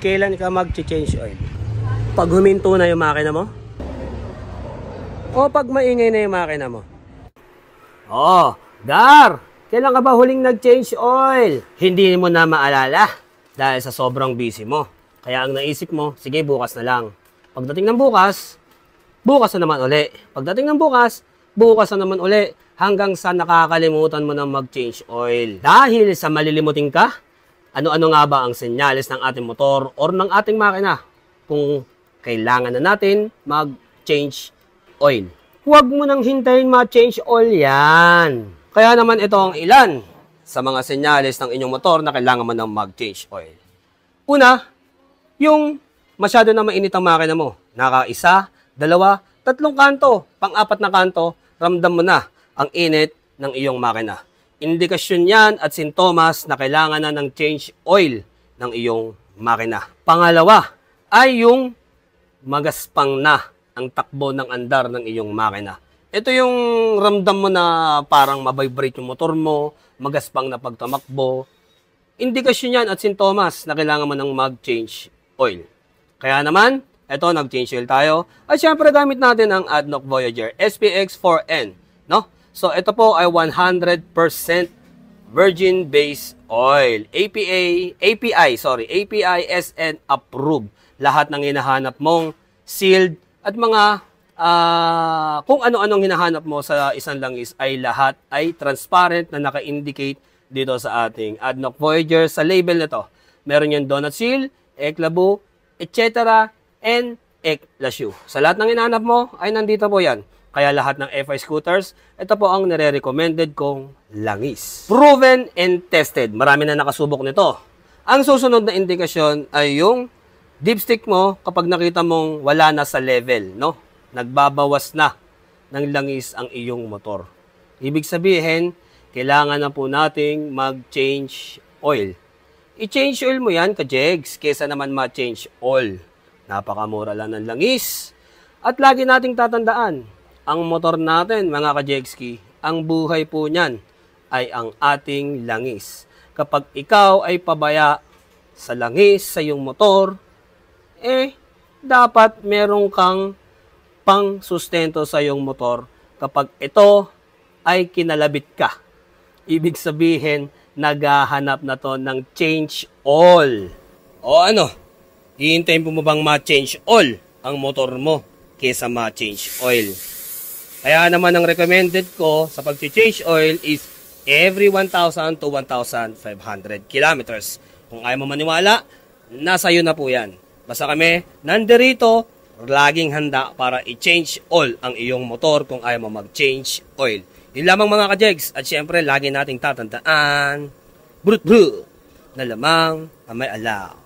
kailan ka mag-change oil? Pag huminto na yung makina mo? O pag maingay na yung makina mo? Oh, Gar! Kailan ka ba huling nag-change oil? Hindi mo na maalala dahil sa sobrang busy mo. Kaya ang naisip mo, sige bukas na lang. Pagdating ng bukas, bukas na naman uli. Pagdating ng bukas na naman uli. Hanggang sa nakakalimutan mo na mag-change oil. Dahil sa malilimutin ka, ano-ano nga ba ang senyales ng ating motor or ng ating makina kung kailangan na natin mag-change oil. Huwag mo nang hintayin ma-change oil yan. Kaya naman ito ang ilan sa mga senyales ng inyong motor na kailangan mo nang mag-change oil. Una, yung masyado na mainit ang makina mo. Naka-1, 2, 3 kanto, pang-4 na kanto, ramdam mo na ang init ng iyong makina. Indikasyon yan at sintomas na kailangan na ng change oil ng iyong makina. Pangalawa ay yung magaspang na ang takbo ng andar ng iyong makina. Ito yung ramdam mo na parang mabibrate yung motor mo, magaspang na pagtamakbo. Indikasyon yan at sintomas na kailangan mo ng mag-change oil. Kaya naman, ito, nag-change oil tayo. At syempre, gamit natin ang ADNOC Voyager SPX4N. No? So, ito po ay 100% virgin-based oil. API SN approved. Lahat ng hinahanap mong sealed at mga kung ano-anong hinahanap mo sa isang langis ay lahat ay transparent na naka-indicate dito sa ating ADNOC Voyager sa label nito. Meron yung donut seal, Eclaboo, etc. and Eclashu. Sa lahat ng hinahanap mo ay nandito po yan. Kaya lahat ng FI scooters, ito po ang nire-recommended kong langis. Proven and tested. Marami na nakasubok nito. Ang susunod na indikasyon ay yung dipstick mo kapag nakita mong wala na sa level, no? Nagbabawas na ng langis ang iyong motor. Ibig sabihin, kailangan na po nating mag-change oil. I-change oil mo yan, ka-jegs, kesa naman ma-change oil. Napakamura lang ng langis. At lagi nating tatandaan, ang motor natin, mga ka-jegski, ang buhay po niyan ay ang ating langis. Kapag ikaw ay pabaya sa langis, sa iyong motor, dapat meron kang pang sustento sa iyong motor kapag ito ay kinalabit ka. Ibig sabihin, naghahanap na to ng change oil. O ano? Hihintayin mo bang ma-change oil ang motor mo kesa ma-change oil? Kaya naman ang recommended ko sa pag-change oil is every 1,000 to 1,500 kilometers. Kung ayaw mo maniwala, nasa iyo na po yan. Basta kami, nandirito, laging handa para i-change oil ang iyong motor kung ayaw mo mag-change oil. Yun lamang mga ka-jegs. At syempre, lagi nating tatandaan, brut na lamang ang may alaw.